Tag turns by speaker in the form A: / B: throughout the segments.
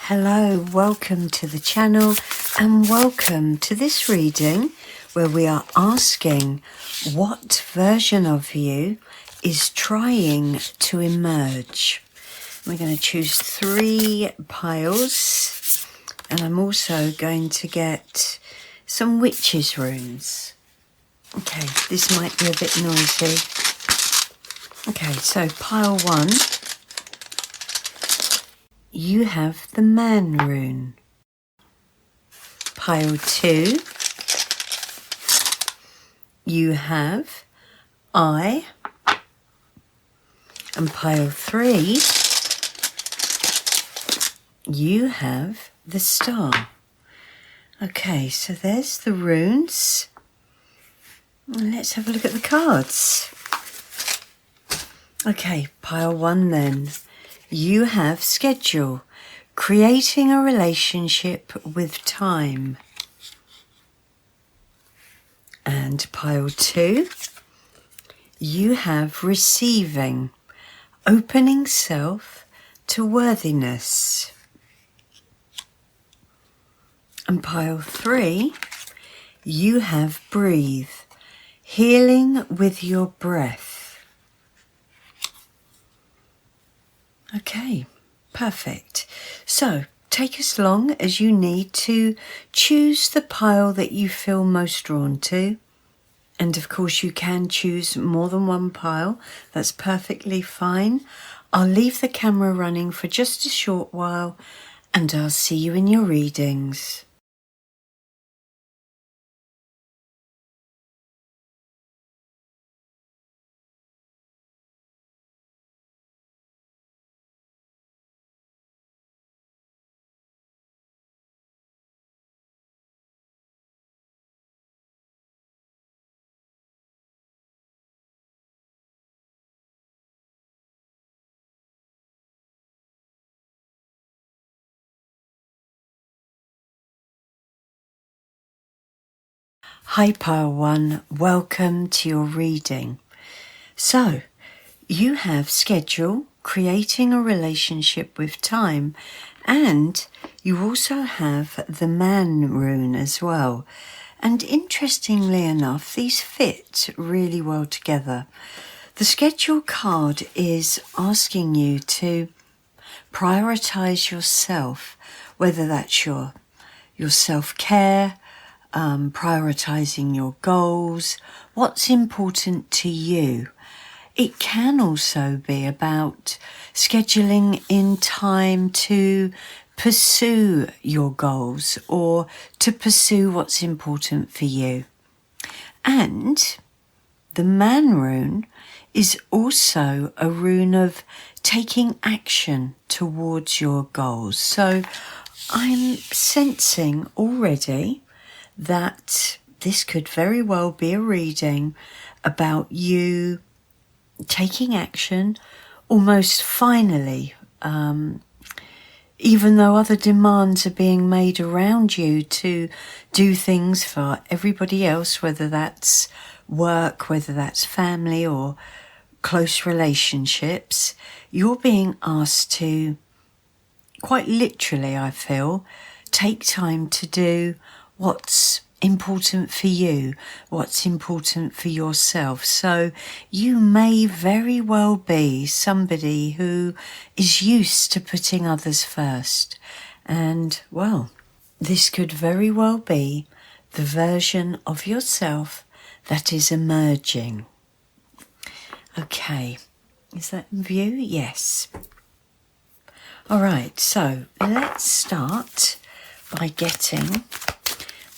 A: Hello, welcome to the channel and welcome to this reading where we are asking what version of you is trying to emerge. We're going to choose 3 piles and I'm also going to get some witches' runes. Okay, this might be a bit noisy. Okay, so pile 1. You have the man rune. Pile 2, you have I. And pile 3, you have the star. Okay, so there's the runes. And let's have a look at the cards. Okay, pile 1 then. You have schedule, creating a relationship with time. And pile 2, you have receiving, opening self to worthiness. And pile 3, you have breathe, healing with your breath. Okay, perfect. So take as long as you need to choose the pile that you feel most drawn to. And of course you can choose more than one pile. That's perfectly fine. I'll leave the camera running for just a short while and I'll see you in your readings. Hi pile 1, welcome to your reading. So, you have schedule, creating a relationship with time, and you also have the man rune as well. And interestingly enough, these fit really well together. The schedule card is asking you to prioritize yourself, whether that's your self-care, prioritizing your goals, what's important to you. It can also be about scheduling in time to pursue your goals or to pursue what's important for you. And the man rune is also a rune of taking action towards your goals. So I'm sensing already that this could very well be a reading about you taking action almost finally, even though other demands are being made around you to do things for everybody else, whether that's work, whether that's family or close relationships. You're being asked to, quite literally I feel, take time to do what's important for you, what's important for yourself. So you may very well be somebody who is used to putting others first. And well, this could very well be the version of yourself that is emerging. Okay, is that in view? Yes. All right, so let's start by getting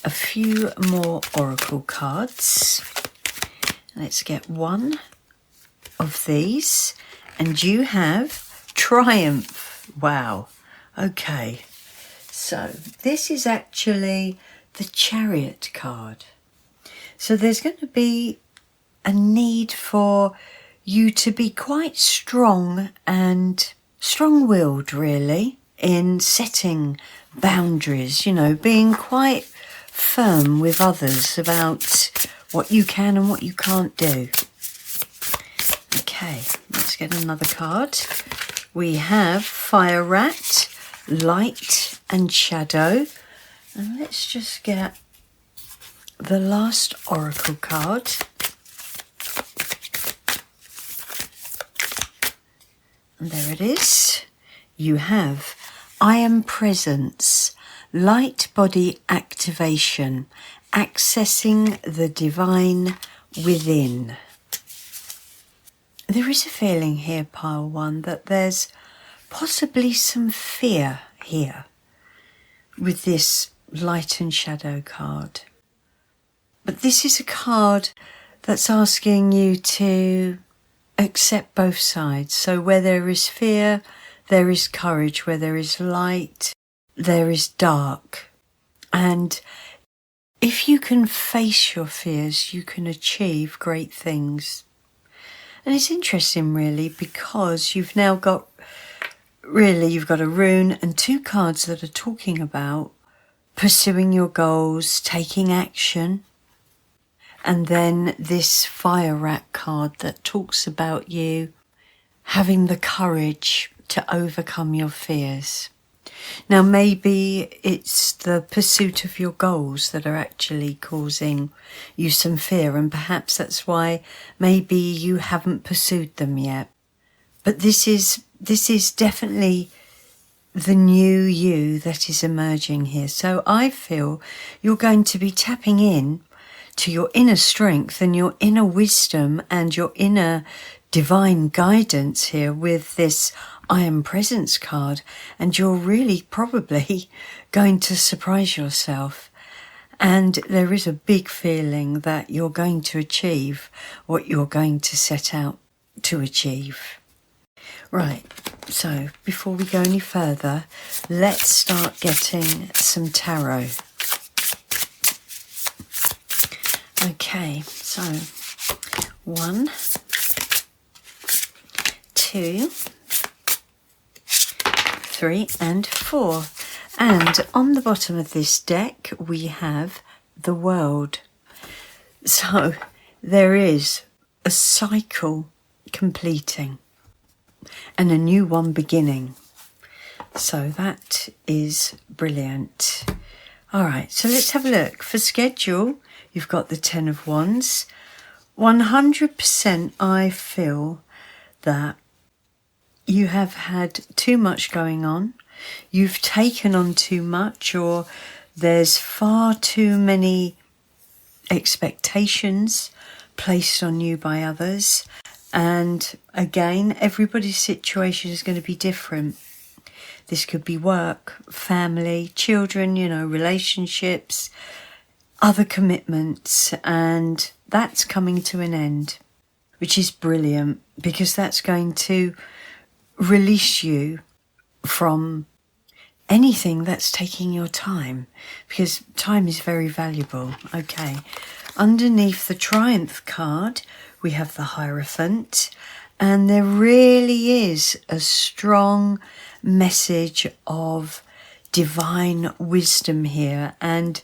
A: a few more oracle cards. Let's get one of these, and you have Triumph. Wow. Okay, so this is actually the Chariot card. So there's going to be a need for you to be quite strong and strong-willed, really, in setting boundaries, you know, being quite firm with others about what you can and what you can't do. Okay, let's get another card. We have Fire Rat, Light and shadow. And let's just get the last oracle card. And there it is. You have I Am Presence, light body activation, accessing the divine within. There is a feeling here, pile one, that there's possibly some fear here with this light and shadow card. But this is a card that's asking you to accept both sides. So where there is fear, there is courage. Where there is light, there is dark. And if you can face your fears, you can achieve great things. And it's interesting, really, because you've now got, you've got a rune and two cards that are talking about pursuing your goals, taking action. And then this fire rat card that talks about you having the courage to overcome your fears. Now, maybe it's the pursuit of your goals that are actually causing you some fear, and perhaps that's why maybe you haven't pursued them yet. But this is definitely the new you that is emerging here. So I feel you're going to be tapping in to your inner strength and your inner wisdom and your inner divine guidance here with this I Am Presence card, and you're really probably going to surprise yourself. And there is a big feeling that you're going to achieve what you're going to set out to achieve. Right, so before we go any further, let's start getting some tarot. Okay, so 1, 2, 3 and 4. And on the bottom of this deck we have the World. So there is a cycle completing and a new one beginning. So that is brilliant. All right, so let's have a look. For schedule, you've got the 10 of Wands. 100% I feel that you have had too much going on. You've taken on too much, or there's far too many expectations placed on you by others. And again, everybody's situation is going to be different. This could be work, family, children, relationships, other commitments, and that's coming to an end, which is brilliant because that's going to release you from anything that's taking your time, because time is very valuable. Okay, underneath the Triumph card we have the Hierophant, and there really is a strong message of divine wisdom here, and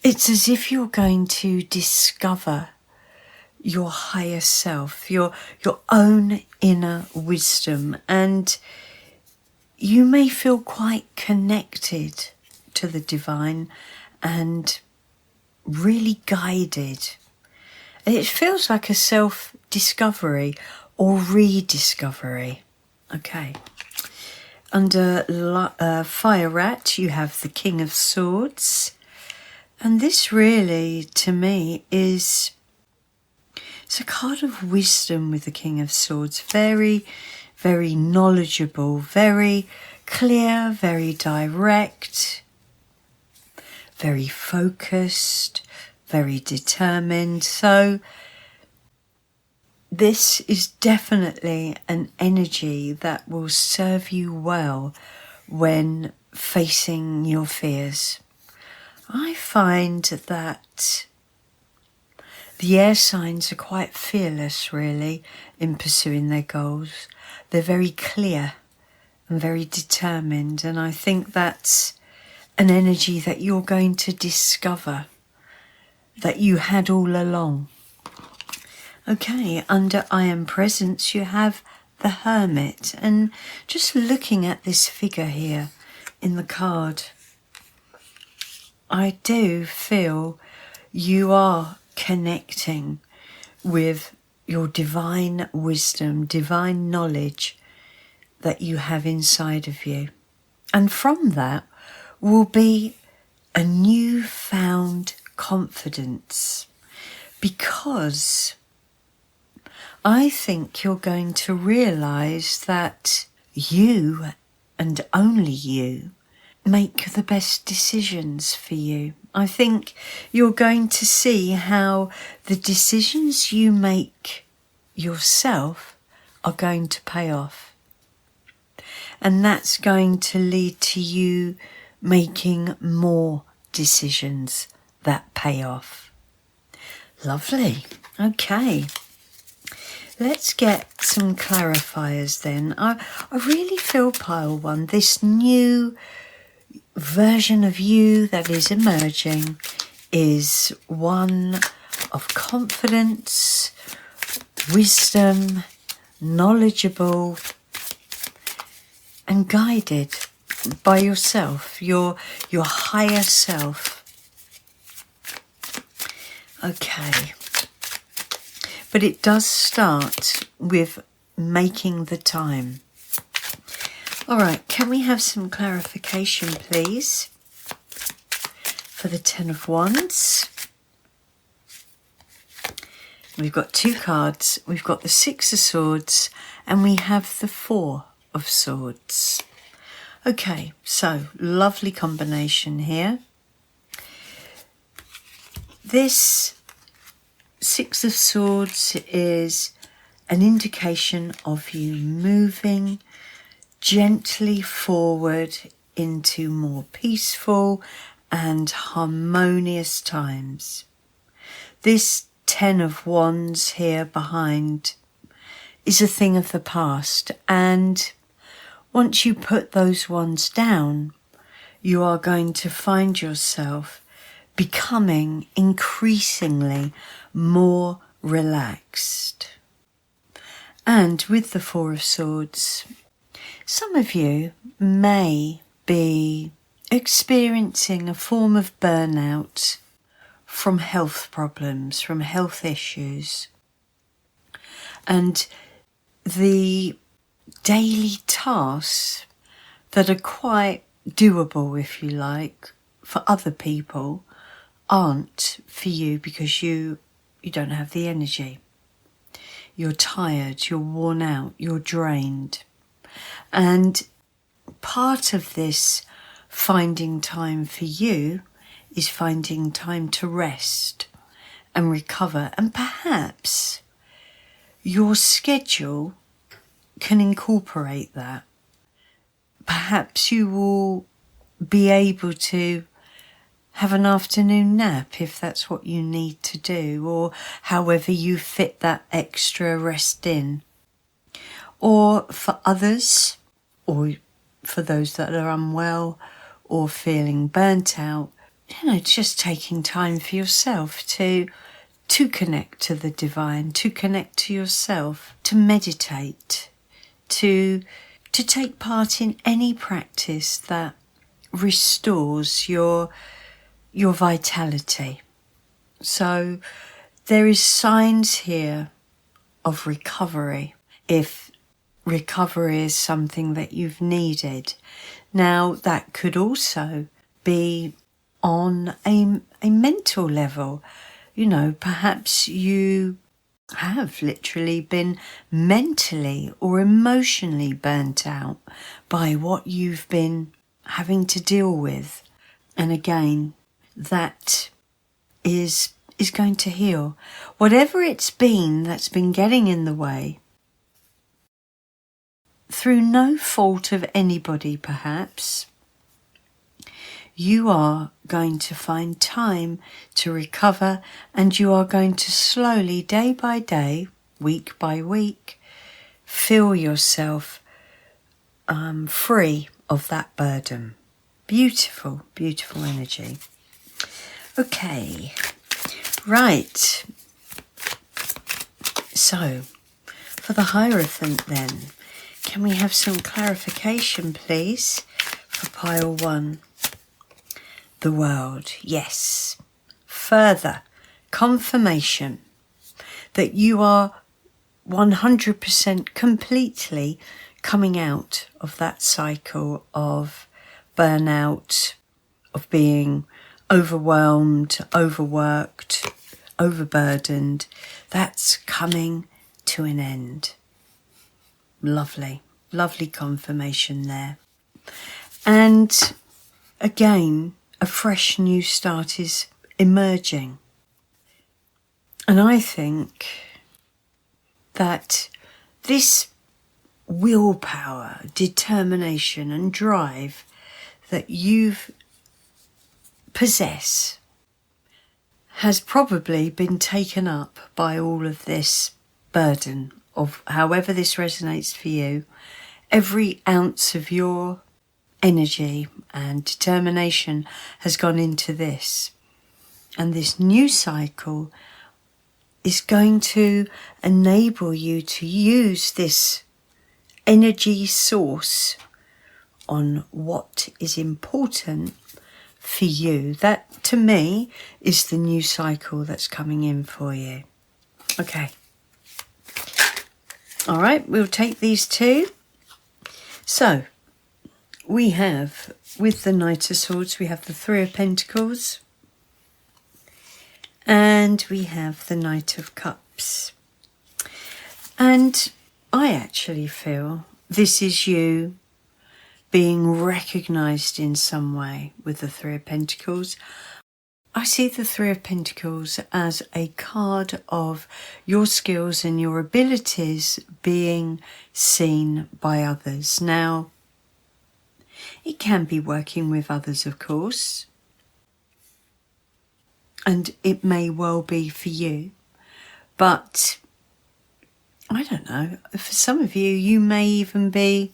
A: it's as if you're going to discover your higher self, your own inner wisdom, and you may feel quite connected to the divine and really guided. It feels like a self-discovery or rediscovery. Okay. Under Fire Rat, you have the King of Swords. And this really, to me, it's a card of wisdom with the King of Swords. Very, very knowledgeable, very clear, very direct, very focused, very determined. So this is definitely an energy that will serve you well when facing your fears. I find that the air signs are quite fearless, really, in pursuing their goals. They're very clear and very determined, and I think that's an energy that you're going to discover that you had all along. Okay, under I Am Presence you have the Hermit, and just looking at this figure here in the card, I do feel you are connecting with your divine wisdom, divine knowledge that you have inside of you. And from that will be a newfound confidence, because I think you're going to realize that you, and only you, make the best decisions for you. I think you're going to see how the decisions you make yourself are going to pay off. And that's going to lead to you making more decisions that pay off. Lovely. Okay. Let's get some clarifiers then. I really feel, pile one, this new version of you that is emerging is one of confidence, wisdom, knowledgeable, and guided by yourself, your higher self. Okay. But it does start with making the time. All right, can we have some clarification, please, for the Ten of Wands? We've got two cards. We've got the Six of Swords and we have the Four of Swords. Okay, so lovely combination here. This Six of Swords is an indication of you moving gently forward into more peaceful and harmonious times. This Ten of Wands here behind is a thing of the past, and once you put those wands down, you are going to find yourself becoming increasingly more relaxed. And with the Four of Swords, some of you may be experiencing a form of burnout from health problems, from health issues. And the daily tasks that are quite doable, if you like, for other people aren't for you because you don't have the energy. You're tired, you're worn out, you're drained. And part of this finding time for you is finding time to rest and recover. And perhaps your schedule can incorporate that. Perhaps you will be able to have an afternoon nap if that's what you need to do, or however you fit that extra rest in. Or for others, or for those that are unwell or feeling burnt out, just taking time for yourself to connect to the divine, to connect to yourself, to meditate, to take part in any practice that restores your vitality. So there is signs here of recovery, if recovery is something that you've needed. Now, that could also be on a mental level. Perhaps you have literally been mentally or emotionally burnt out by what you've been having to deal with. And again, that is going to heal. Whatever it's been that's been getting in the way, through no fault of anybody perhaps, you are going to find time to recover, and you are going to slowly, day by day, week by week, feel yourself free of that burden. Beautiful, beautiful energy. Okay, right. So, for the Hierophant then, can we have some clarification, please, for pile 1. The world, yes. Further confirmation that you are 100% completely coming out of that cycle of burnout, of being overwhelmed, overworked, overburdened. That's coming to an end. Lovely, lovely confirmation there. And again, a fresh new start is emerging. And I think that this willpower, determination and drive that you possess has probably been taken up by all of this burden of however this resonates for you. Every ounce of your energy and determination has gone into this. And this new cycle is going to enable you to use this energy source on what is important for you. That, to me, is the new cycle that's coming in for you. Okay. All right, we'll take these two. So, we have, with the Knight of Swords, we have the Three of Pentacles. And we have the Knight of Cups. And I actually feel this is you being recognised in some way with the Three of Pentacles. I see the Three of Pentacles as a card of your skills and your abilities being seen by others. Now, it can be working with others, of course. And it may well be for you. But, I don't know, for some of you, you may even be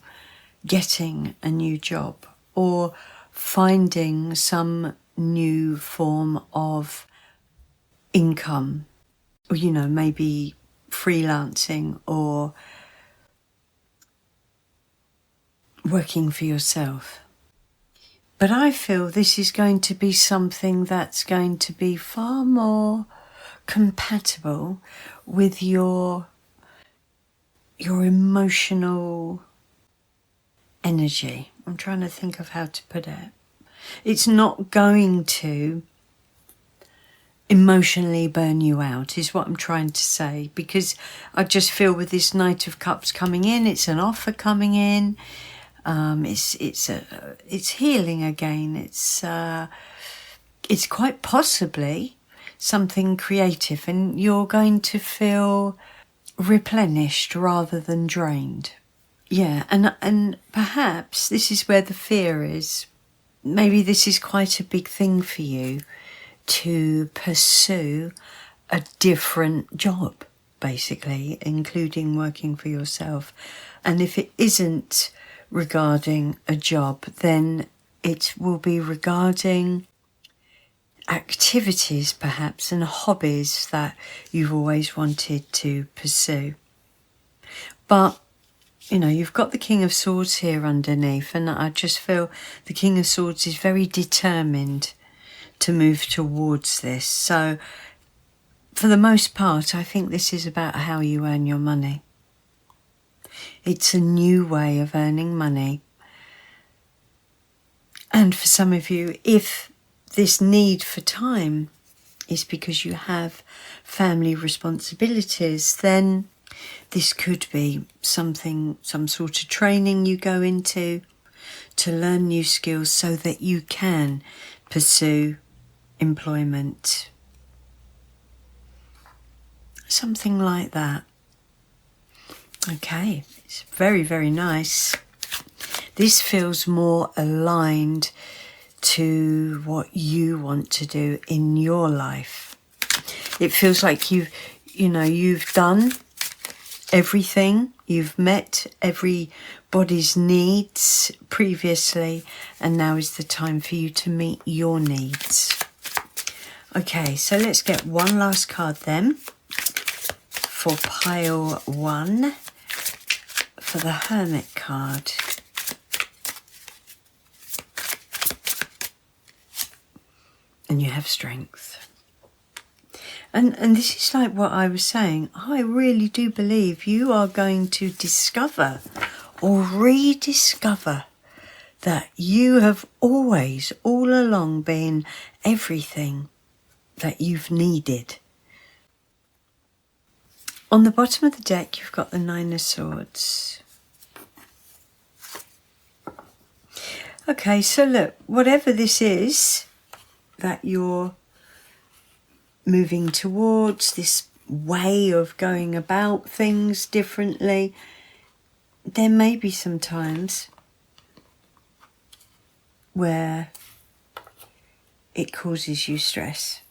A: getting a new job or finding some new form of income. Or, you know, maybe freelancing or working for yourself. But I feel this is going to be something that's going to be far more compatible with your emotional energy. I'm trying to think of how to put it. It's not going to emotionally burn you out, is what I'm trying to say. Because I just feel with this Knight of Cups coming in, it's an offer coming in. It's healing again. It's quite possibly something creative, and you're going to feel replenished rather than drained. Yeah, and perhaps this is where the fear is. Maybe this is quite a big thing for you to pursue a different job, basically, including working for yourself. And if it isn't regarding a job, then it will be regarding activities perhaps and hobbies that you've always wanted to pursue. But, you know, you've got the King of Swords here underneath, and I just feel the King of Swords is very determined to move towards this. So, for the most part, I think this is about how you earn your money. It's a new way of earning money. And for some of you, if this need for time is because you have family responsibilities, then this could be some sort of training you go into to learn new skills so that you can pursue employment. Something like that. Okay, it's very, very nice. This feels more aligned to what you want to do in your life. It feels like you've done everything. You've met everybody's needs previously, and now is the time for you to meet your needs. Okay, so let's get one last card then for pile 1. For the Hermit card. and you have strength. And this is like what I was saying. I really do believe you are going to discover or rediscover that you have always, all along, been everything that you've needed. On the bottom of the deck, you've got the Nine of Swords. Okay, so look, whatever this is that you're moving towards, this way of going about things differently, there may be some times where it causes you stress.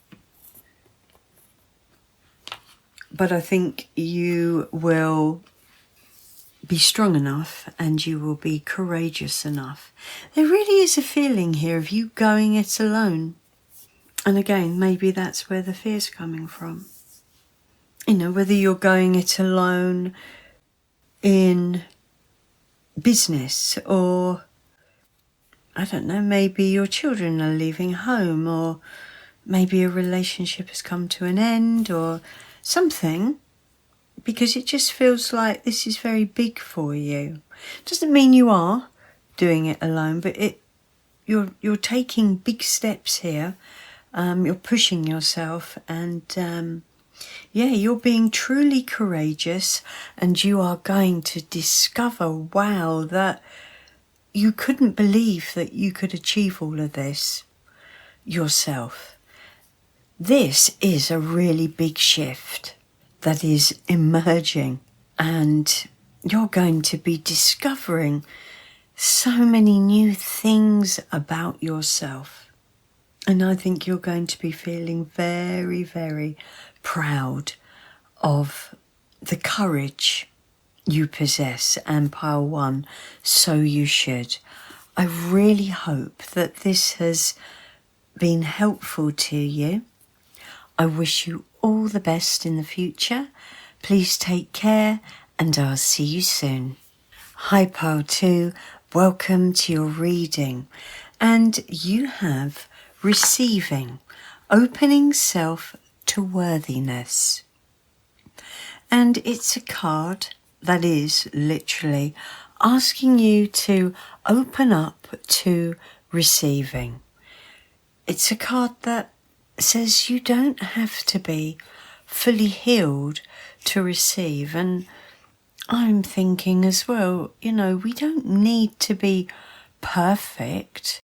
A: But I think you will be strong enough and you will be courageous enough. There really is a feeling here of you going it alone. And again, maybe that's where the fear's coming from. You know, whether you're going it alone in business, or I don't know, maybe your children are leaving home, or maybe a relationship has come to an end, or something, because it just feels like this is very big for you. Doesn't mean you are doing it alone, but you're taking big steps here. You're pushing yourself, and you're being truly courageous, and you are going to discover, wow, that you couldn't believe that you could achieve all of this yourself. This is a really big shift that is emerging, and you're going to be discovering so many new things about yourself. And I think you're going to be feeling very, very proud of the courage you possess, and pile 1, so you should. I really hope that this has been helpful to you. I wish you all the best in the future. Please take care, and I'll see you soon. Hi, pile 2. Welcome to your reading. And you have Receiving, Opening Self to Worthiness. And it's a card that is literally asking you to open up to receiving. It's a card that says you don't have to be fully healed to receive. And I'm thinking as well, you know, we don't need to be perfect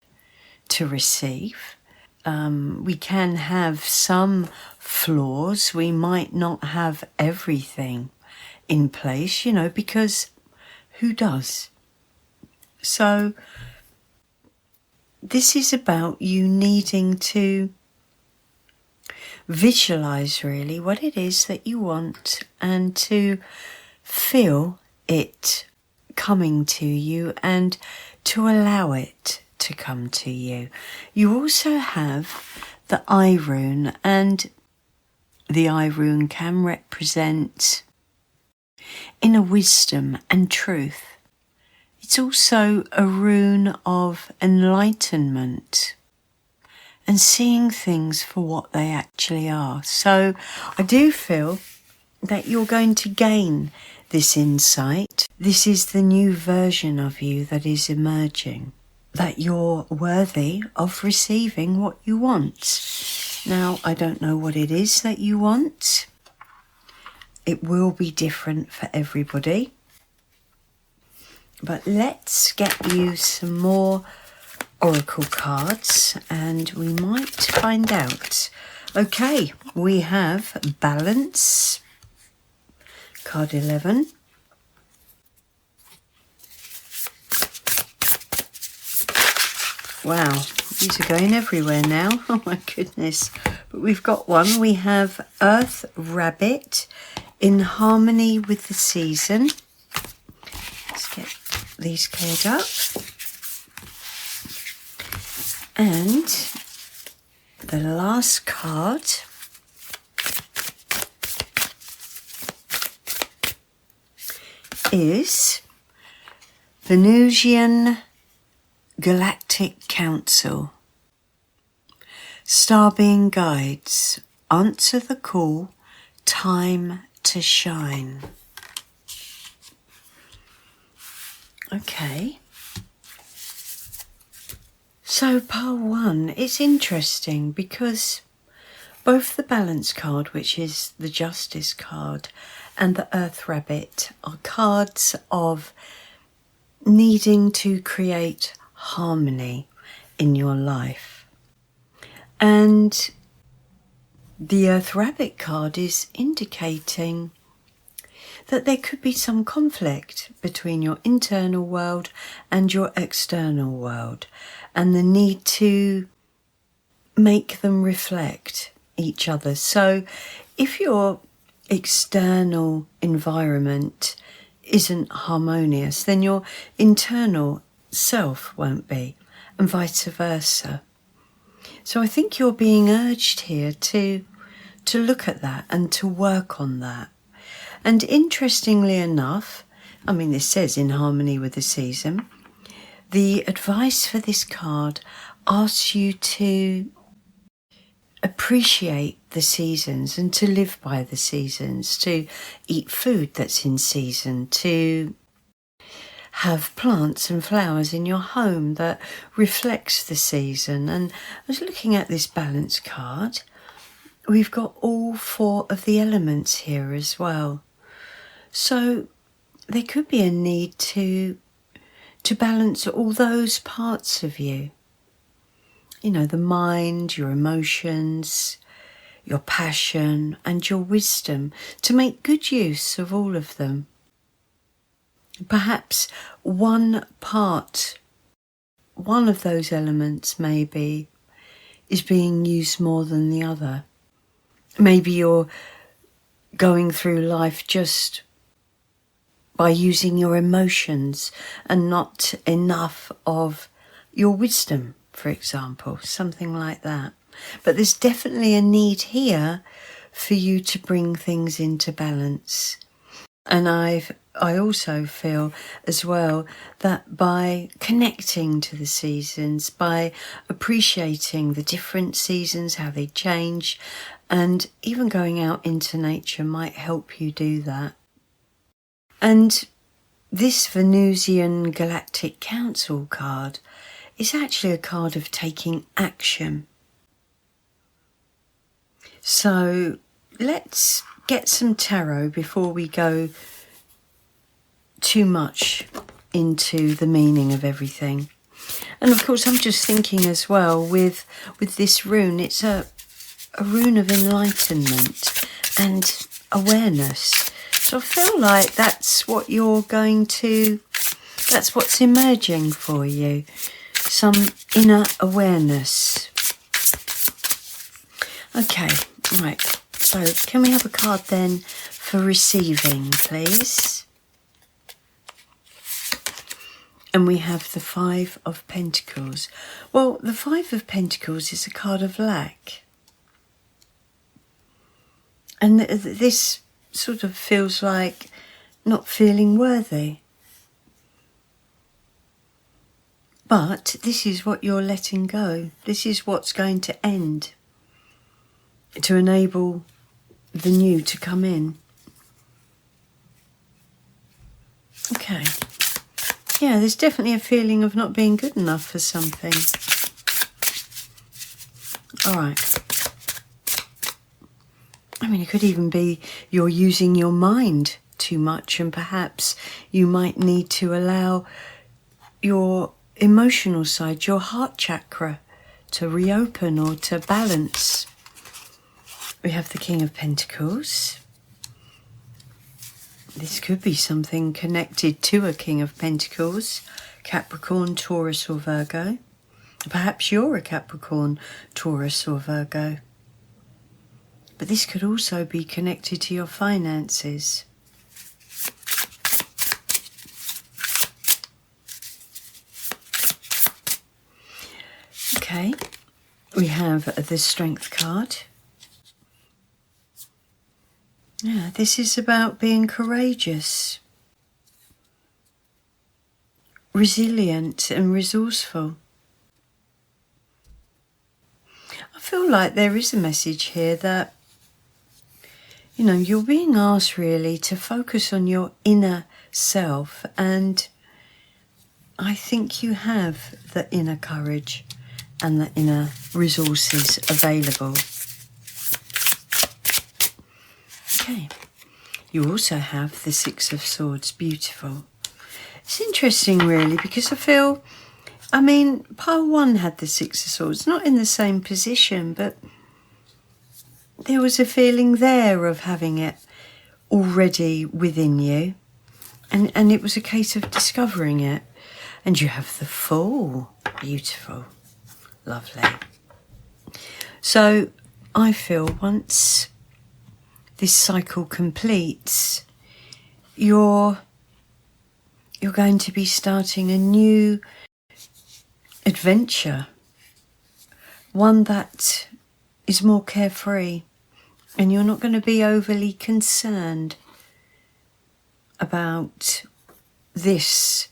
A: to receive. We can have some flaws. We might not have everything in place, you know, because who does? So this is about you needing to visualize really what it is that you want, and to feel it coming to you, and to allow it to come to you. You also have the eye rune, and the eye rune can represent inner wisdom and truth. It's also a rune of enlightenment and seeing things for what they actually are. So I do feel that you're going to gain this insight. This is the new version of you that is emerging, that you're worthy of receiving what you want. Now, I don't know what it is that you want. It will be different for everybody. But let's get you some more oracle cards and we might find out. Okay, we have Balance, card 11. Wow, these are going everywhere now. Oh my goodness. But we've got one. We have Earth Rabbit, in harmony with the season. Let's get these cleared up. And the last card is Venusian Galactic Council. Star being guides, answer the call, time to shine. Okay. So pile 1, it's interesting because both the Balance card, which is the Justice card, and the Earth Rabbit are cards of needing to create harmony in your life. And the Earth Rabbit card is indicating that there could be some conflict between your internal world and your external world, and the need to make them reflect each other. So if your external environment isn't harmonious, then your internal self won't be, and vice versa. So I think you're being urged here to look at that and to work on that. And interestingly enough, I mean, this says in harmony with the season, the advice for this card asks you to appreciate the seasons and to live by the seasons, to eat food that's in season, to have plants and flowers in your home that reflects the season. And I was looking at this Balance card. We've got all 4 of the elements here as well. So there could be a need to balance all those parts of you. You know, the mind, your emotions, your passion, and your wisdom, to make good use of all of them. Perhaps one of those elements maybe is being used more than the other. Maybe you're going through life just by using your emotions and not enough of your wisdom, for example, something like that. But there's definitely a need here for you to bring things into balance. And I also feel as well that by connecting to the seasons, by appreciating the different seasons, how they change, and even going out into nature might help you do that. And this Venusian Galactic Council card is actually a card of taking action. So let's get some tarot before we go too much into the meaning of everything. And of course, I'm just thinking as well with this rune, it's a rune of enlightenment and awareness. So I feel like that's what that's what's emerging for you. Some inner awareness. Okay, right. So can we have a card then for receiving, please? And we have the 5 of Pentacles. Well, the 5 of Pentacles is a card of lack. And this sort of feels like not feeling worthy. But this is what you're letting go. This is what's going to end to enable the new to come in. Okay. Yeah, there's definitely a feeling of not being good enough for something. All right. I mean, it could even be you're using your mind too much, and perhaps you might need to allow your emotional side, your heart chakra, to reopen or to balance. We have the King of Pentacles. This could be something connected to a King of Pentacles, Capricorn, Taurus or Virgo. Perhaps you're a Capricorn, Taurus or Virgo. But this could also be connected to your finances. Okay, we have the Strength card. Yeah, this is about being courageous, resilient and resourceful. feel like there is a message here that, you know, you're being asked really to focus on your inner self, and I think you have the inner courage and the inner resources available. Okay. You also have the Six of Swords. Beautiful. It's interesting really, because I feel, I mean, pile one had the Six of Swords, not in the same position, but there was a feeling there of having it already within you. And it was a case of discovering it. And you have the Fool. Beautiful. Lovely. So I feel once this cycle completes, you're going to be starting a new adventure, one that is more carefree, and you're not going to be overly concerned about this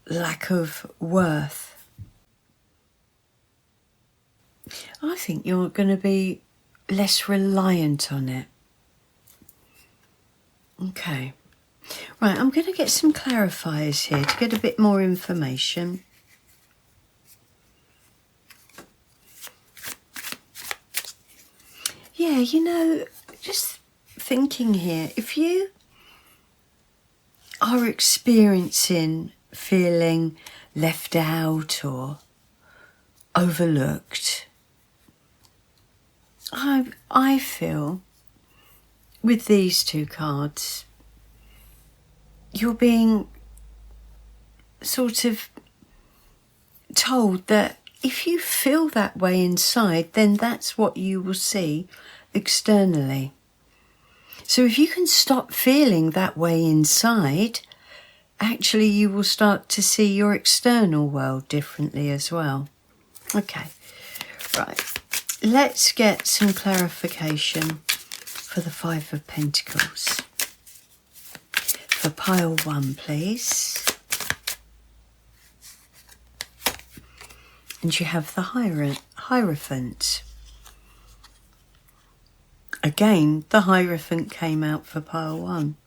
A: lack of worth. I think you're going to be less reliant on it. Okay. Right, I'm going to get some clarifiers here to get a bit more information. Yeah, you know, just thinking here, if you are experiencing feeling left out or overlooked, I feel with these two cards, you're being sort of told that if you feel that way inside, then that's what you will see externally. So if you can stop feeling that way inside, actually you will start to see your external world differently as well. Okay, right. Let's get some clarification for the Five of Pentacles. For pile one, please. And you have the Hierophant. Again, the Hierophant came out for pile one.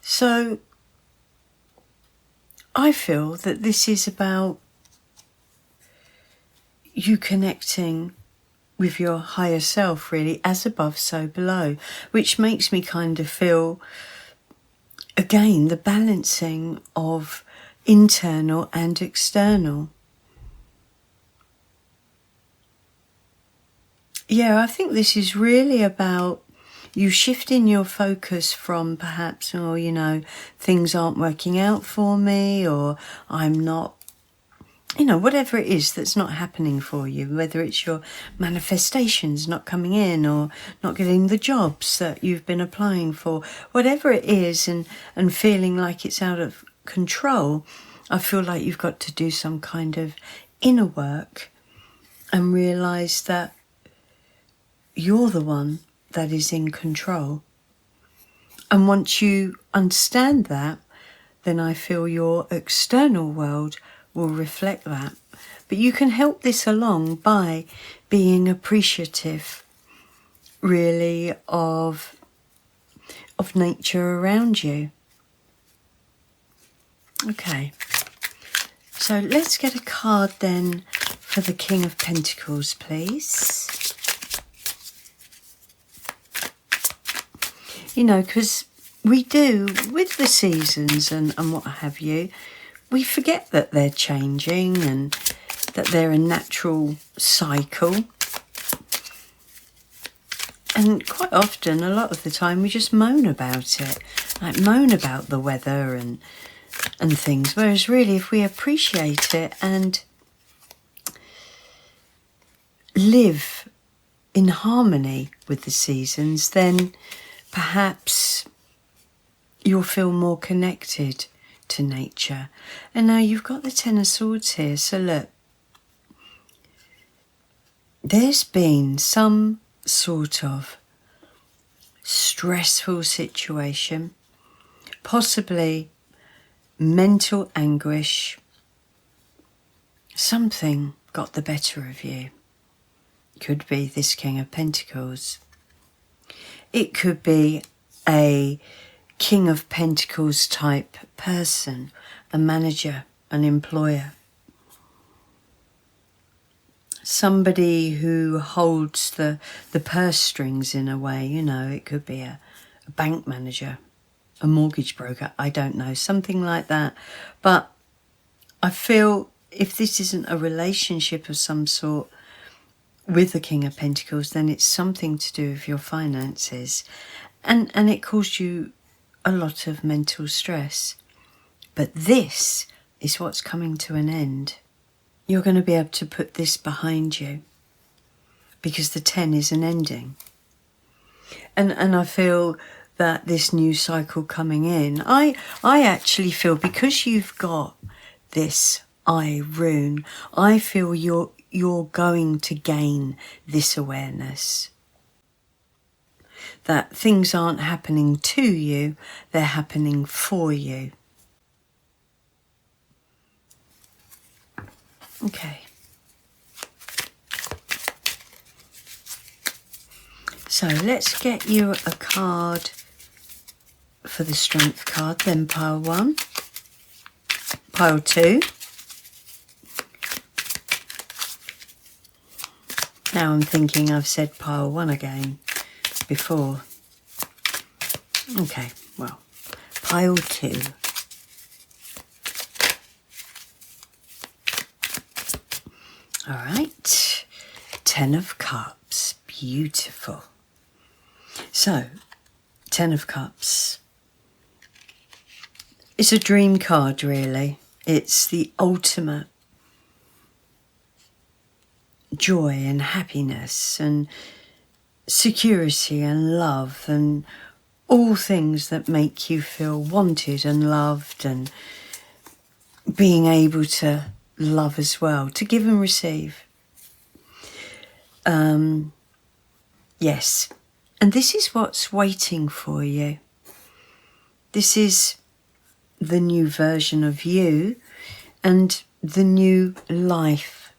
A: So, I feel that this is about you connecting with your higher self, really, as above, so below, which makes me kind of feel, again, the balancing of internal and external. Yeah, I think this is really about you shifting your focus from perhaps, oh, you know, things aren't working out for me, or I'm not, you know, whatever it is that's not happening for you, whether it's your manifestations not coming in or not getting the jobs that you've been applying for, whatever it is, and feeling like it's out of control, I feel like you've got to do some kind of inner work and realise that you're the one that is in control. And once you understand that, then I feel your external world will reflect that. But you can help this along by being appreciative, really, of nature around you. Okay, so let's get a card then for the King of Pentacles, please. You know, because we do, with the seasons and what have you, we forget that they're changing and that they're a natural cycle. And quite often, a lot of the time, we just moan about it. Like moan about the weather and things. Whereas really, if we appreciate it and live in harmony with the seasons, then perhaps you'll feel more connected to nature. And now you've got the Ten of Swords here. So look, there's been some sort of stressful situation, possibly mental anguish. Something got the better of you. Could be this King of Pentacles. It could be a King of Pentacles type person, a manager, an employer. Somebody who holds the purse strings in a way, you know. It could be a bank manager, a mortgage broker, I don't know, something like that. But I feel if this isn't a relationship of some sort with the King of Pentacles, then it's something to do with your finances. And it caused you a lot of mental stress. But this is what's coming to an end. You're going to be able to put this behind you because the 10 is an ending. And I feel that this new cycle coming in, I actually feel because you've got this eye rune, I feel you're going to gain this awareness that things aren't happening to you, they're happening for you. Okay. So let's get you a card for the Strength card, then pile 1, pile 2. Now I'm thinking I've said pile 1 again before. Okay, well, pile 2. All right, 10 of Cups, beautiful. So, 10 of Cups. It's a dream card, really. It's the ultimate joy and happiness and security and love and all things that make you feel wanted and loved, and being able to love as well, to give and receive. Yes, and this is what's waiting for you. This is the new version of you and the new life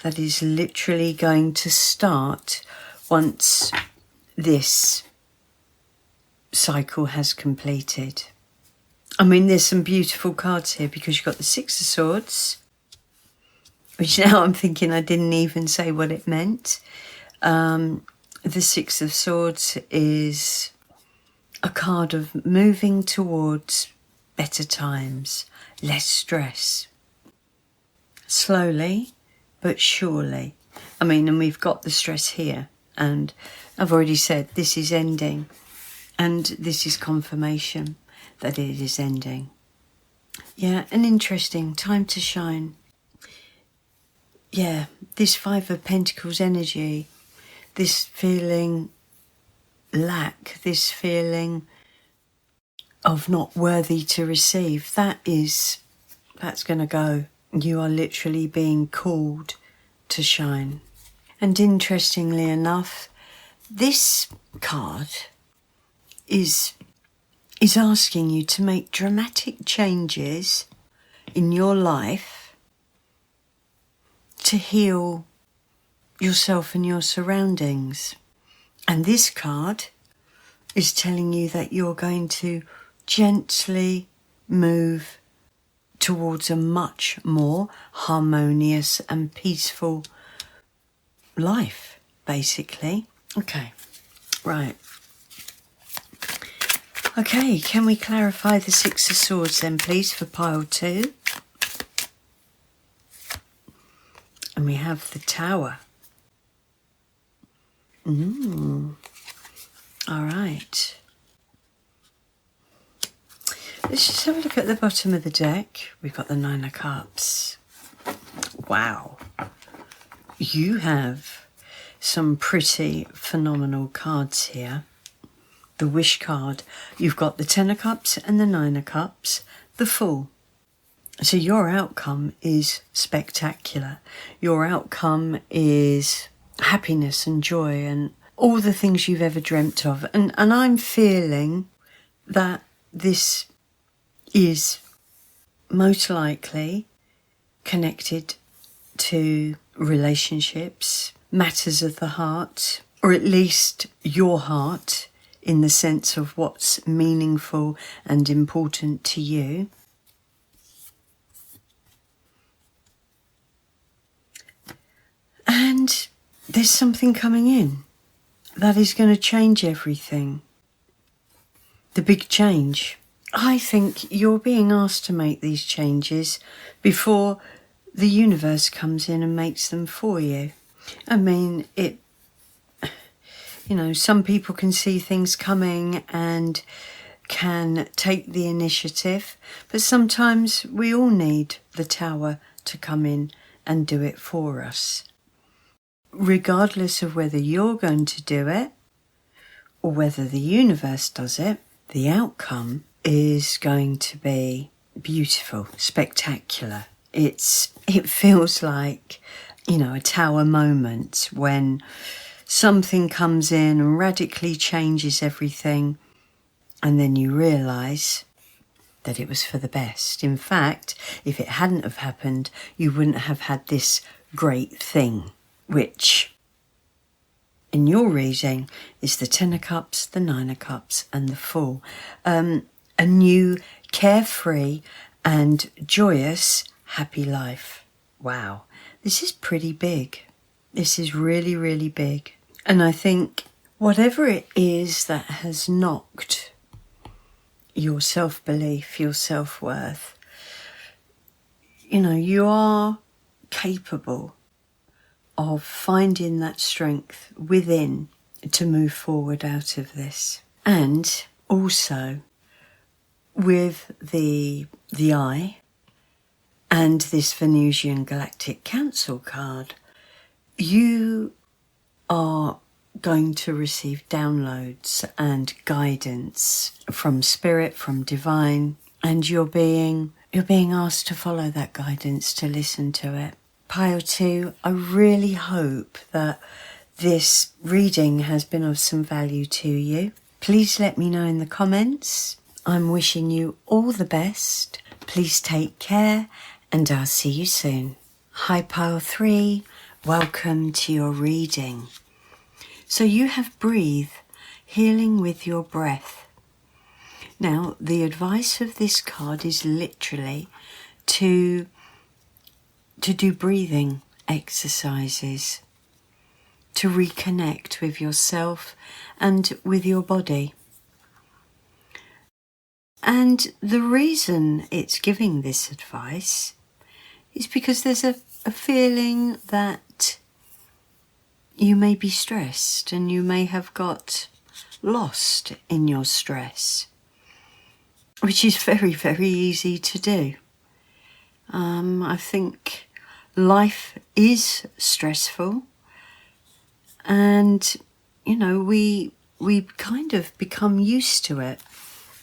A: that is literally going to start once this cycle has completed. I mean, there's some beautiful cards here because you've got the Six of Swords, which now I'm thinking I didn't even say what it meant. The Six of Swords is a card of moving towards better times, less stress. Slowly, but surely. I mean, and we've got the stress here, and I've already said this is ending, and this is confirmation that it is ending. Yeah, an interesting time to shine. Yeah, this Five of Pentacles energy, this feeling lack, this feeling of not worthy to receive, that's going to go. You are literally being called to shine. And interestingly enough, this card is asking you to make dramatic changes in your life to heal yourself and your surroundings. And this card is telling you that you're going to gently move towards a much more harmonious and peaceful life, basically. Okay, right. Okay, can we clarify the Six of Swords then, please, for pile 2? And we have the Tower. All right. Let's just have a look at the bottom of the deck. We've got the Nine of Cups. Wow. You have some pretty phenomenal cards here. The Wish card. You've got the Ten of Cups and the Nine of Cups. The Fool. So your outcome is spectacular. Your outcome is happiness and joy and all the things you've ever dreamt of. And I'm feeling that this is most likely connected to relationships, matters of the heart, or at least your heart in the sense of what's meaningful and important to you. And there's something coming in that is going to change everything. The big change. I think you're being asked to make these changes before the universe comes in and makes them for you. I mean, some people can see things coming and can take the initiative, but sometimes we all need the tower to come in and do it for us. Regardless of whether you're going to do it or whether the universe does it, the outcome is going to be beautiful, spectacular. It feels like, a tower moment when something comes in and radically changes everything, and then you realise that it was for the best. In fact, if it hadn't have happened, you wouldn't have had this great thing, which in your reading is the Ten of Cups, the Nine of Cups and the Fool. A new, carefree and joyous, happy life. Wow, this is pretty big. This is really, really big. And I think whatever it is that has knocked your self-belief, your self-worth, you are capable of finding that strength within to move forward out of this. And also with the Eye and this Venusian Galactic Council card, you are going to receive downloads and guidance from Spirit, from Divine, and you're being asked to follow that guidance, to listen to it. Pile 2, I really hope that this reading has been of some value to you. Please let me know in the comments. I'm wishing you all the best. Please take care, and I'll see you soon. Hi Pile 3, welcome to your reading. So you have Breathe, healing with your breath. Now, the advice of this card is literally to do breathing exercises, to reconnect with yourself and with your body. And the reason it's giving this advice is because there's a feeling that you may be stressed and you may have got lost in your stress, which is very, very easy to do. I think life is stressful, and we kind of become used to it.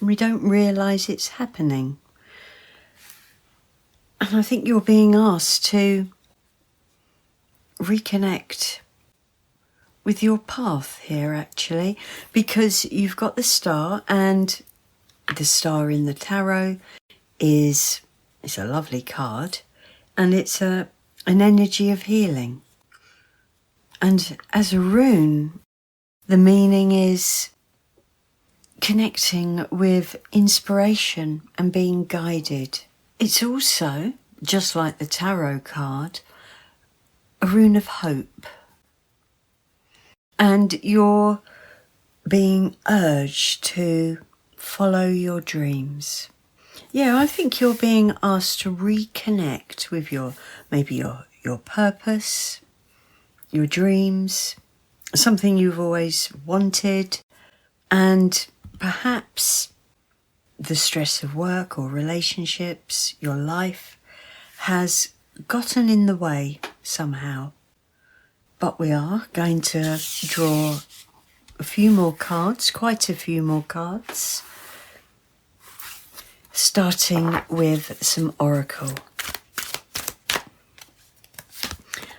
A: We don't realise it's happening. And I think you're being asked to reconnect with your path here, actually, because you've got the Star, and the Star in the tarot is a lovely card, and it's an energy of healing. And as a rune, the meaning is connecting with inspiration and being guided. It's also, just like the tarot card, a rune of hope. And you're being urged to follow your dreams. Yeah, I think you're being asked to reconnect with your purpose, your dreams, something you've always wanted, and perhaps the stress of work or relationships, your life, has gotten in the way somehow. But we are going to draw a few more cards, quite a few more cards, starting with some oracle.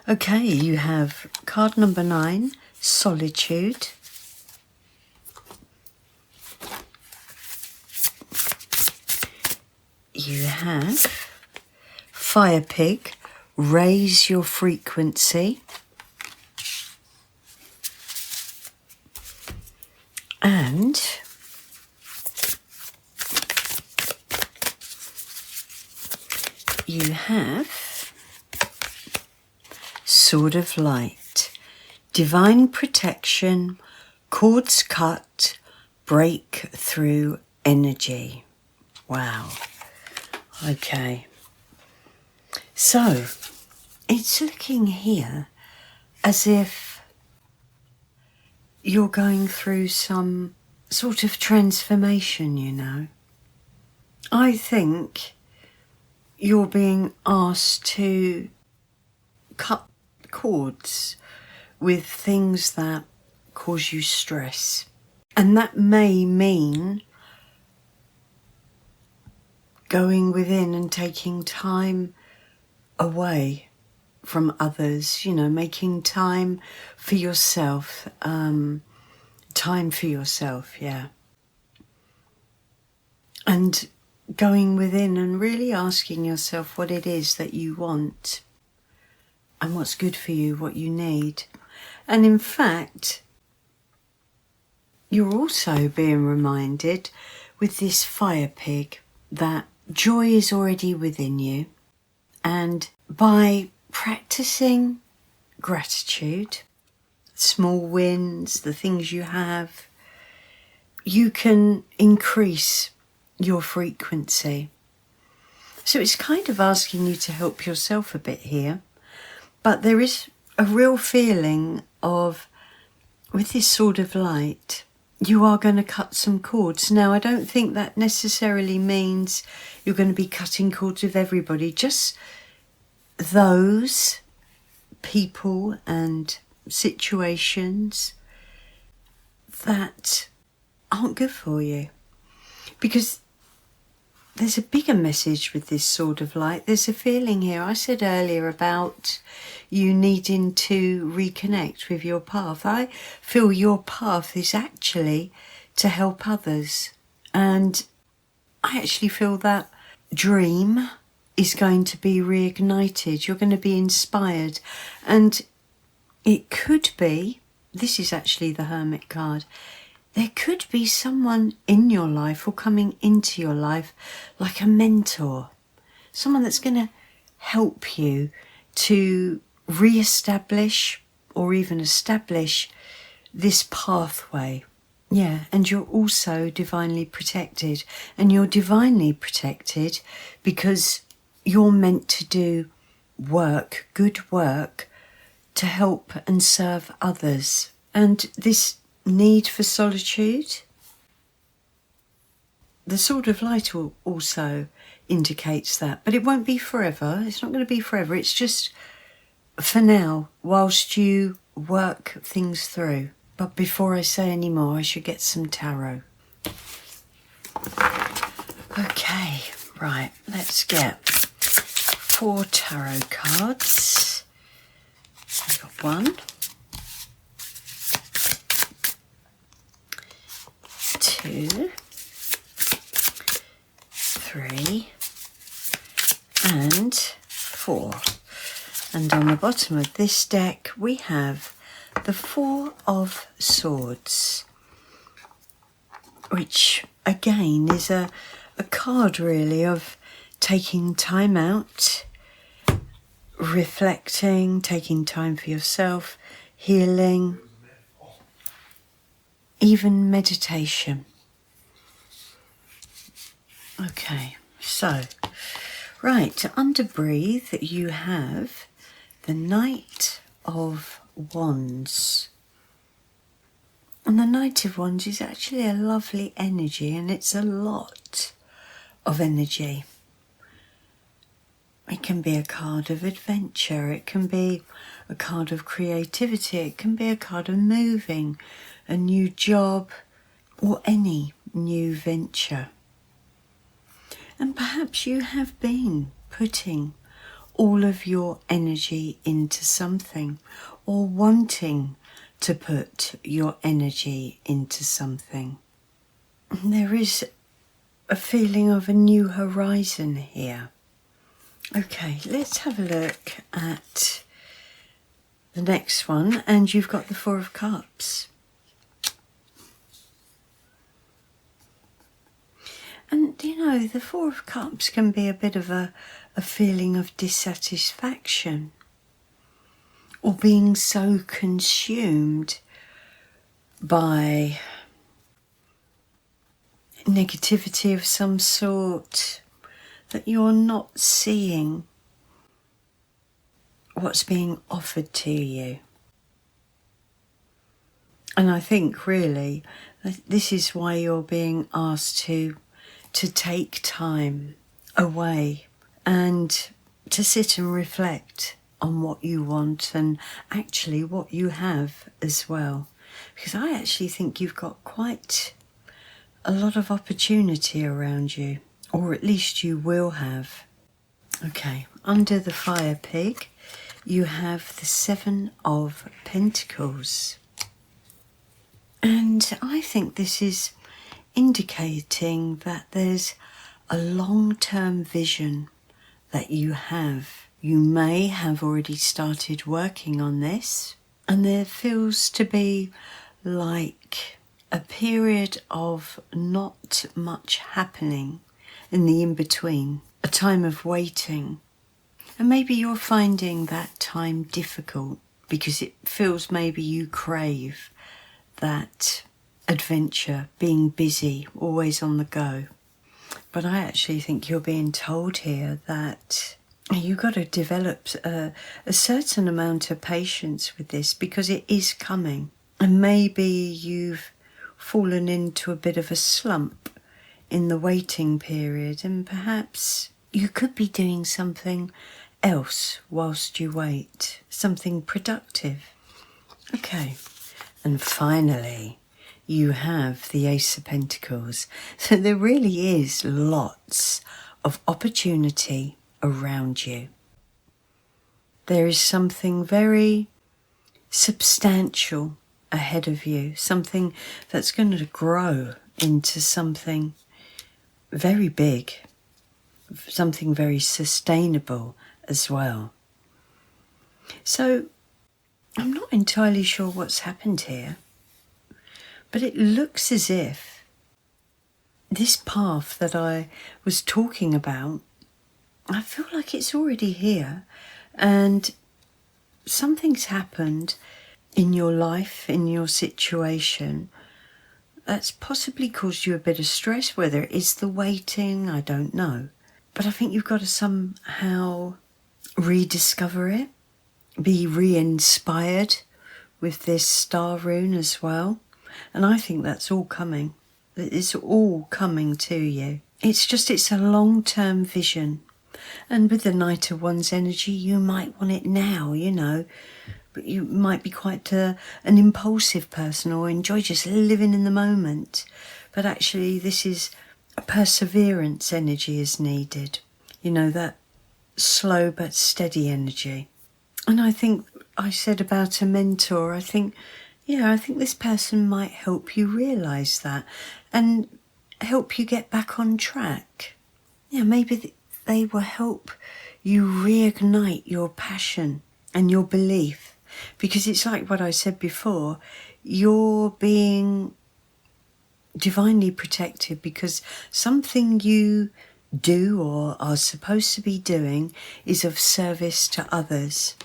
A: Okay, you have card number 9, Solitude. You have Fire Pig, raise your frequency and you have Sword of Light, divine protection, cords cut, breakthrough energy. Wow. Okay. So, it's looking here as if you're going through some sort of transformation, you know. I think you're being asked to cut cords with things that cause you stress. And that may mean going within and taking time away from others, you know, making time for yourself, yeah. And going within and really asking yourself what it is that you want and what's good for you, what you need. And in fact, you're also being reminded with this fire pig that joy is already within you. And by practicing gratitude, small wins, the things you have, you can increase your frequency. So it's kind of asking you to help yourself a bit here. But there is a real feeling of, with this Sword of Light, you are going to cut some cords. Now, I don't think that necessarily means you're going to be cutting cords with everybody, just those people and situations that aren't good for you. Because there's a bigger message with this Sword of Light. There's a feeling here. I said earlier about you needing to reconnect with your path. I feel your path is actually to help others. And I actually feel that dream is going to be reignited. You're going to be inspired. And it could be, this is actually the Hermit card, there could be someone in your life or coming into your life like a mentor, someone that's going to help you to re-establish or even establish this pathway. Yeah, and you're also divinely protected. And you're divinely protected because you're meant to do work, good work, to help and serve others. And this need for solitude, the Sword of Light also indicates that, but it won't be forever. It's not going to be forever. It's just for now, whilst you work things through. But before I say any more, I should get some tarot. Okay, right, let's get 4 tarot cards. I've got 1, 2, 3, and 4. And on the bottom of this deck, we have the 4 of Swords, which again is a card really of taking time out, reflecting, taking time for yourself, healing, even meditation. Okay, so, right, under breathe, you have the Knight of Wands. And the Knight of Wands is actually a lovely energy, and it's a lot of energy. It can be a card of adventure, it can be a card of creativity, it can be a card of moving, a new job, or any new venture. And perhaps you have been putting all of your energy into something, or wanting to put your energy into something. There is a feeling of a new horizon here. Okay, let's have a look at the next one. And you've got the Four of Cups. And, you know, the Four of Cups can be a bit of a feeling of dissatisfaction, or being so consumed by negativity of some sort that you're not seeing what's being offered to you. And I think really this is why you're being asked to take time away and to sit and reflect on what you want and actually what you have as well. Because I actually think you've got quite a lot of opportunity around you, or at least you will have. Okay, under the Fire Pig, you have the Seven of Pentacles. And I think this is indicating that there's a long-term vision that you have. You may have already started working on this, and there feels to be like a period of not much happening in the in-between, a time of waiting. And maybe you're finding that time difficult because it feels maybe you crave that adventure, being busy, always on the go. But I actually think you're being told here that you've got to develop a certain amount of patience with this, because it is coming. And maybe you've fallen into a bit of a slump in the waiting period, and perhaps you could be doing something else whilst you wait, something productive. Okay, and finally you have the Ace of Pentacles. So there really is lots of opportunity around you. There is something very substantial ahead of you, something that's going to grow into something very big, something very sustainable as well. So I'm not entirely sure what's happened here, but it looks as if this path that I was talking about, I feel like it's already here, and something's happened in your life, in your situation, that's possibly caused you a bit of stress. Whether it is the waiting, I don't know. But I think you've got to somehow rediscover it, be re-inspired with this star rune as well. And I think that's all coming. It's all coming to you. It's a long-term vision. And with the Knight of Wands energy, you might want it now, you know. But you might be quite an impulsive person, or enjoy just living in the moment. But actually this is a perseverance energy is needed. You know, that slow but steady energy. And I think I said about a mentor, I think this person might help you realise that and help you get back on track. Yeah, maybe they will help you reignite your passion and your belief. Because it's like what I said before, you're being divinely protected because something you do or are supposed to be doing is of service to others.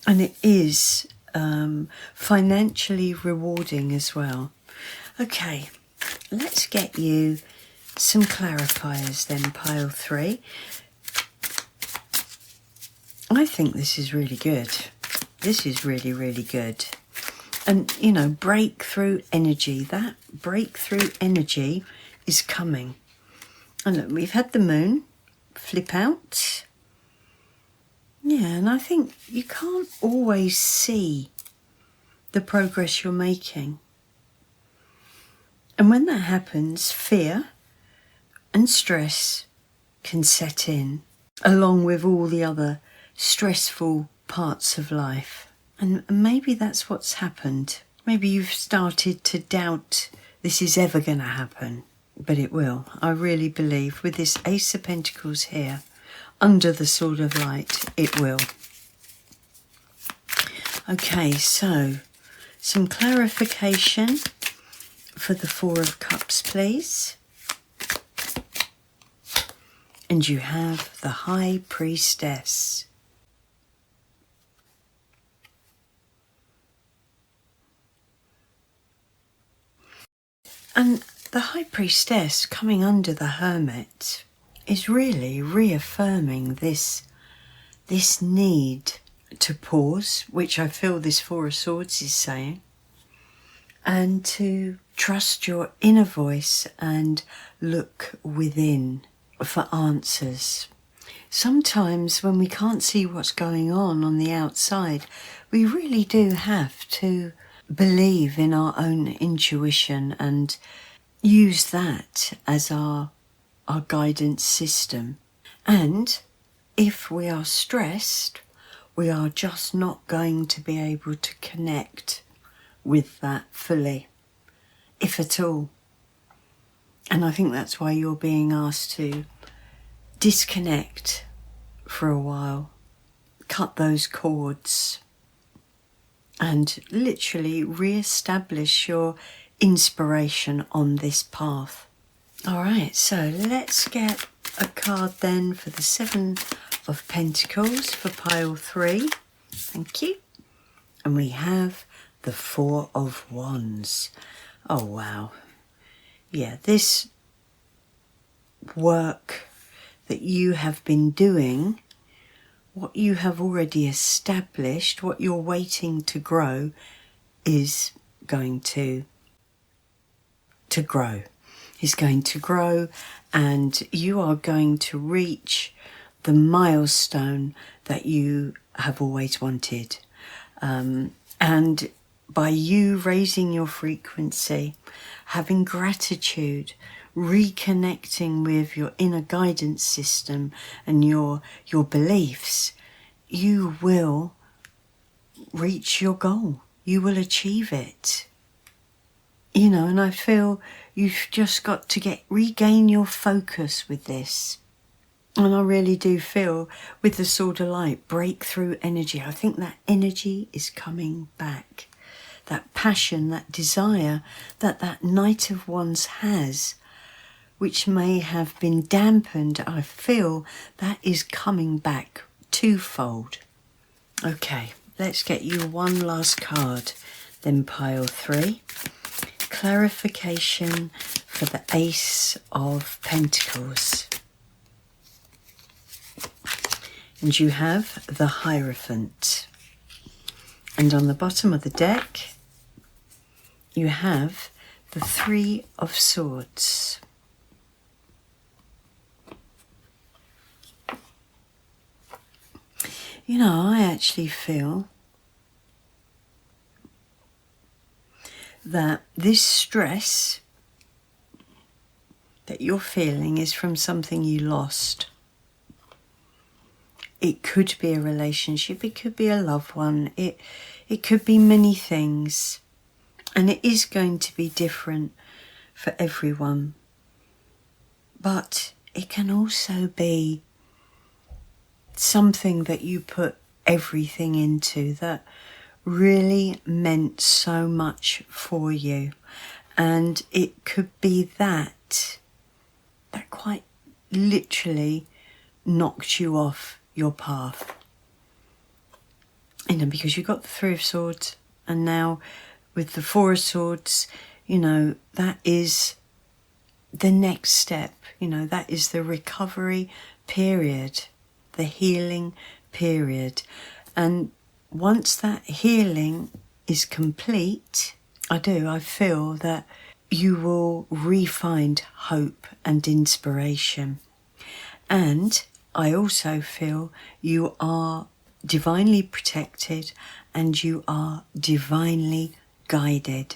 A: And it is financially rewarding as well. Okay, let's get you some clarifiers then, pile 3. I think this is really good. This is really, really good. And, you know, breakthrough energy. That breakthrough energy is coming. And look, we've had the moon flip out. Yeah, and I think you can't always see the progress you're making. And when that happens, fear and stress can set in, along with all the other stressful parts of life. And maybe that's what's happened. Maybe you've started to doubt this is ever going to happen, but it will. I really believe with this Ace of Pentacles here, under the sword of light, it will. Okay, so some clarification for the Four of Cups, please. And you have the High Priestess. And the High Priestess coming under the Hermit is really reaffirming this need to pause, which I feel this Four of Swords is saying, and to trust your inner voice and look within for answers. Sometimes when we can't see what's going on the outside, we really do have to believe in our own intuition and use that as our guidance system. And if we are stressed, we are just not going to be able to connect with that fully, if at all. And I think that's why you're being asked to disconnect for a while, cut those cords, and literally re-establish your inspiration on this path. All right, so let's get a card then for the Seven of Pentacles for pile 3. Thank you. And we have the Four of Wands. Oh, wow. Yeah, this work that you have been doing, what you have already established, what you're waiting to grow, is going to grow. Is going to grow, and you are going to reach the milestone that you have always wanted. And by you raising your frequency, having gratitude, reconnecting with your inner guidance system and your beliefs, you will reach your goal. You will achieve it. You know, and I feel you've just got to regain your focus with this. And I really do feel with the Sword of Light, breakthrough energy. I think that energy is coming back. That passion, that desire that Knight of Wands has, which may have been dampened, I feel that is coming back twofold. Okay, let's get you one last card, then pile 3. Clarification for the Ace of Pentacles. And you have the Hierophant. And on the bottom of the deck, you have the Three of Swords. You know, I actually feel that this stress that you're feeling is from something you lost. It could be a relationship, it could be a loved one, it could be many things. And it is going to be different for everyone. But it can also be something that you put everything into that really meant so much for you. And it could be that quite literally knocked you off your path. You know, because you got the Three of Swords, and now with the Four of Swords, you know, that is the next step. You know, that is the recovery period, the healing period. And once that healing is complete, I feel that you will re-find hope and inspiration. And I also feel you are divinely protected and you are divinely guided.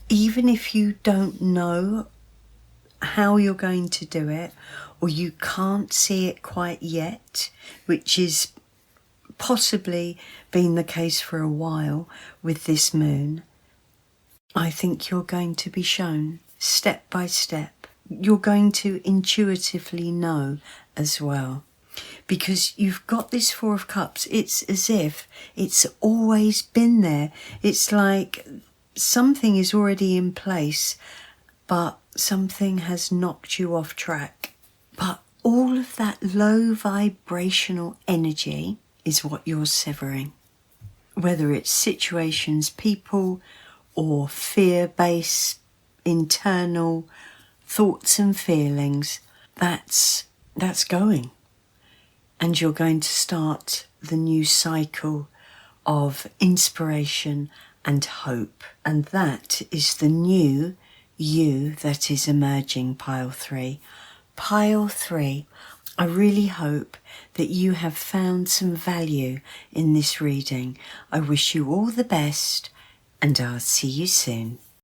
A: Even if you don't know how you're going to do it, or you can't see it quite yet, which is possibly been the case for a while with this moon, I think you're going to be shown step by step. You're going to intuitively know as well. because you've got this Four of Cups. It's as if it's always been there. It's like something is already in place, but something has knocked you off track. But all of that low vibrational energy is what you're severing. Whether it's situations, people, or fear-based internal thoughts and feelings, that's going. And you're going to start the new cycle of inspiration and hope. And that is the new you that is emerging, Pile 3. Pile 3, I really hope that you have found some value in this reading. I wish you all the best, and I'll see you soon.